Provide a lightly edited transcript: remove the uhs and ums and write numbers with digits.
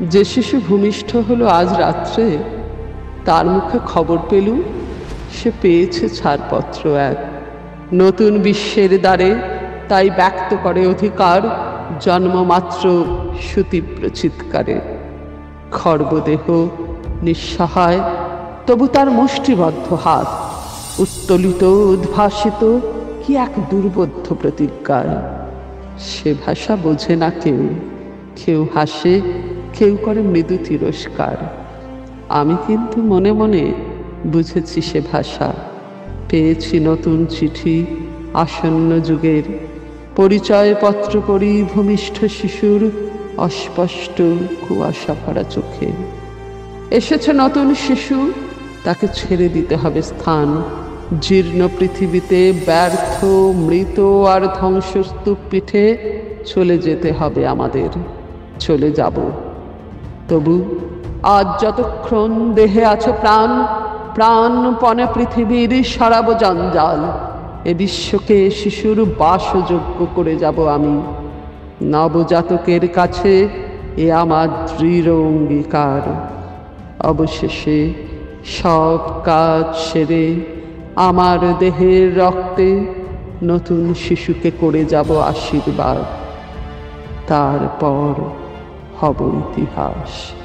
যে শিশু ভূমিষ্ঠ হলো আজ রাত্রে, তার মুখে খবর পেলুম সে পেয়েছে ছাড়পত্র এক। নতুন বিশ্বের দ্বারে তাই ব্যক্ত করে অধিকার, জন্মমাত্র সুতীব্র চিৎকারে। খর্বদেহ নিঃসহায়, তবু তার মুষ্টিবদ্ধ হাত উত্তোলিত উদ্ভাসিত কি এক দুর্বোধ্য প্রতিজ্ঞায়। সে ভাষা বোঝে না কেউ, কেউ হাসে, কেউ করে মৃদু তিরস্কার। আমি কিন্তু মনে মনে বুঝেছি সে ভাষা। পেয়েছি নতুন চিঠি আসন্ন যুগের, পরিচয়পত্র পড়ি ভূমিষ্ঠ শিশুর অস্পষ্ট কুয়াশা ভরা চোখে। এসেছে নতুন শিশু, তাকে ছেড়ে দিতে হবে স্থান। জীর্ণ পৃথিবীতে ব্যর্থ মৃত আর ধ্বংসস্তূপ পিঠে চলে যেতে হবে আমাদের, চলে যাব। তবু আজ যতক্ষণ দেহে আছে প্রাণ, প্রাণপণে পৃথিবীর সরাব জঞ্জাল। এ বিশ্বকে শিশুর বাসযোগ্য করে যাব আমি। নবজাতকের কাছে এ আমার দৃঢ় অঙ্গীকার। অবশেষে সব কাজ সেরে আমার দেহের রক্তে নতুন শিশুকে করে যাব আশীর্বাদ। তারপর হব ইতিহাস।